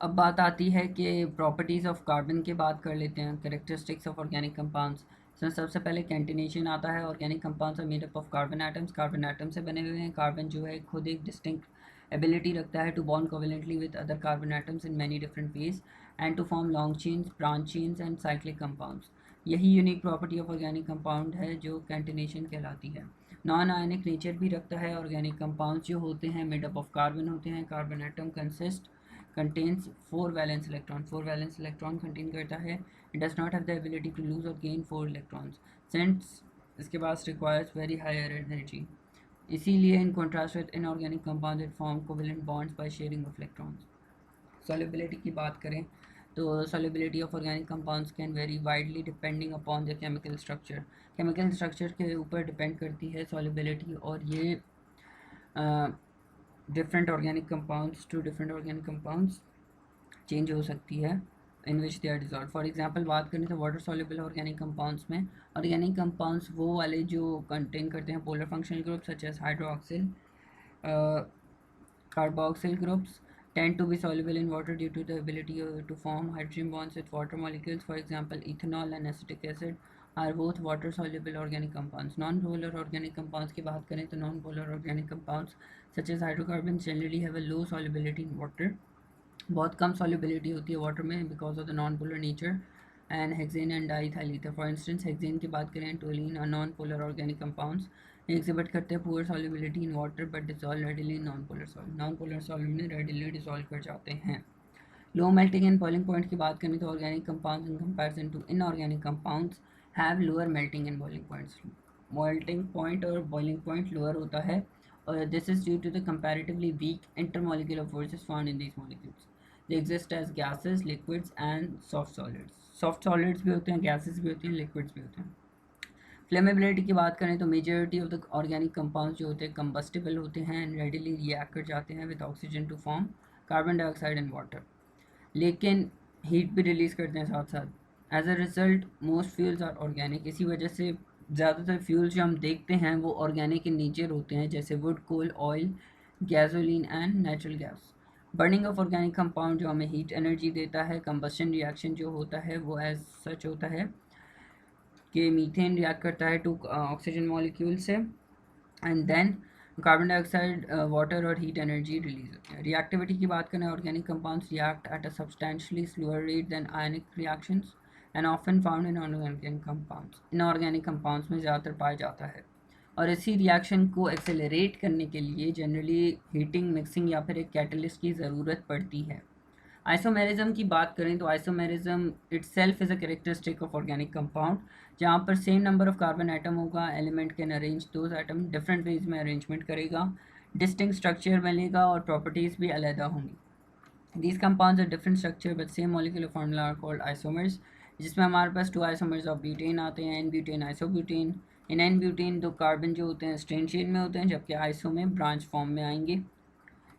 अब बात आती है कि प्रॉपर्टीज़ ऑफ कार्बन की बात कर लेते हैं, कैरेक्टरिस्टिक्स ऑफ ऑर्गेनिक कंपाउंड्स। इसमें सबसे पहले कैंटिनेशन आता है। Organic compounds are made up of carbon atom से बने हुए हैं। कार्बन जो है खुद एक डिस्टिंक्ट एबिलिटी रखता है to bond covalently with other carbon atoms in many different ways and to form long chains, branch chains and cyclic compounds. यही unique property of organic compound है जो कैंटिनेशन कहलाती है। नॉन आयनिक नेचर भी रखता है। ऑर्गेनिक कंपाउंड्स जो होते हैं मेड अप ऑफ कार्बन होते हैं। Carbon atom contains 4 valence electron contain करता है। it does not have the ability to lose or gain 4 electrons since इसके पास requires very higher energy। इसीलिए in contrast with inorganic compounds it form covalent bonds by sharing of electrons। solubility की बात करें तो solubility of organic compounds can vary widely depending upon their chemical structure। chemical structure के ऊपर depend करती है solubility और ये different organic compounds to different organic compounds change हो सकती है in which they are dissolve. For example बात करें तो वाटर सॉल्युबल ऑर्गेनिक कंपाउंड्स में ऑर्गेनिक कंपाउंड्स वो वाले जो कंटेन करते हैं polar functional group such as hydroxyl carboxyl groups tend to be soluble in water due to the ability to form hydrogen bonds with water molecules. For example, ethanol and acetic acid are both water soluble organic compounds। Non-polar organic compounds की बात करें तो non-polar organic compounds such as hydrocarbons generally have a low solubility in water। बहुत कम solubility होती है water में because of the non polar nature and hexane and diethyl ether. For instance hexane की बात करें टोलिन और non polar organic compounds exhibit करते हैं poor solubility in water but dissolve readily in non polar solute में readily dissolve कर जाते हैं। Low melting and boiling point की बात करें तो organic compounds in comparison to inorganic compounds have lower melting and boiling points. Melting point और boiling point lower होता है और this is due to the comparatively weak intermolecular forces found in these molecules. They exist as gases, liquids and soft solids. Soft solids भी होते हैं, gases भी होती हैं, लिक्विड्स भी होते हैं। फ्लेमेबिलिटी की बात करें तो majority of the organic compounds जो होते हैं कंबस्टिबल होते हैं एंड रेडिली रिएक्ट कर जाते हैं with oxygen to form carbon dioxide and water, लेकिन हीट भी रिलीज़ करते हैं साथ साथ। As a result most fuels are organic. इसी वजह से ज़्यादातर फ्यूल्स जो हम देखते हैं वो ऑर्गेनिक इन नेचर होते हैं जैसे wood, coal, oil, gasoline and natural gas. Burning of organic compound जो हमें हीट एनर्जी देता है। कंबस्शन रिएक्शन जो होता है वो एज सच होता है कि मीथेन रिएक्ट करता है टू ऑक्सीजन मॉलिक्यूल से and then carbon dioxide, water और हीट एनर्जी रिलीज होती है। रिएक्टिविटी की बात करें organic compounds react at a substantially slower rate than ionic reactions and often found in organic compounds. Inorganic compounds में ज़्यादातर पाया जाता है और इसी रिएक्शन को एक्सेलरेट करने के लिए जनरली हीटिंग, मिक्सिंग या फिर एक कैटलिस्ट की ज़रूरत पड़ती है। आइसोमेरिज्म की बात करें तो isomerism itself is a characteristic of organic compound जहाँ पर same number of carbon atom होगा, element can arrange those atom different ways में अरेंजमेंट करेगा, डिस्टिंक्ट स्ट्रक्चर मिलेगा और प्रॉपर्टीज़ भी अलहदा होंगी। These compounds are different structure but same molecular formula are called isomers, जिसमें हमारे पास 2 आइसोमर्स ऑफ ब्यूटेन आते हैं, n butane, isobutane. In n butane 2 carbon जो होते हैं स्ट्रेन चेन में होते हैं जबकि आइसो में ब्रांच फॉर्म में आएंगे।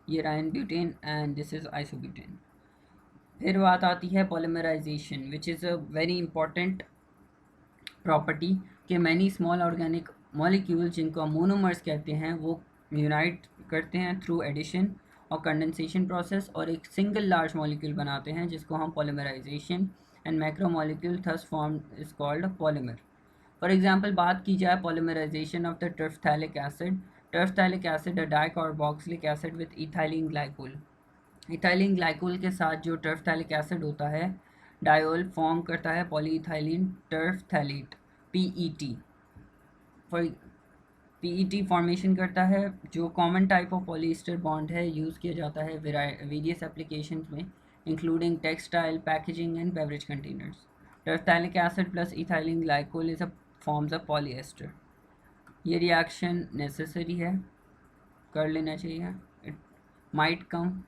ये रहा n butane and this is isobutane. फिर बात आती है polymerisation which is a very important property कि मैनी स्मॉल ऑर्गेनिक मॉलिक्यूल्स जिनको हम मोनोमर्स कहते हैं वो यूनाइट करते हैं थ्रू एडिशन और कंडेंसेशन प्रोसेस और एक सिंगल लार्ज मॉलिक्यूल बनाते हैं जिसको हम polymerisation and macro molecule thus form is called polymer. For example बात की जाए polymerisation of the terephthalic acid. Terephthalic acid a dicarboxylic acid with ethylene glycol. Ethylene glycol के साथ जो टर्फथैलिक एसिड होता है डायोल फॉर्म करता है polyethylene terephthalate, PET. For PET formation करता है जो common type of polyester bond है, यूज़ किया जाता है वेरियस एप्लीकेशंस में including textile, packaging and beverage containers. Terephthalic acid plus ethylene glycol is a forms a polyester. ये रिएक्शन नेसेसरी है, कर लेना चाहिए, इट माइट कम।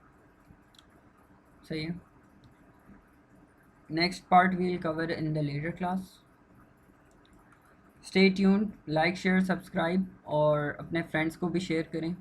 सही है। Next part we will cover in the later class. Stay tuned, like share subscribe और अपने friends को भी शेयर करें।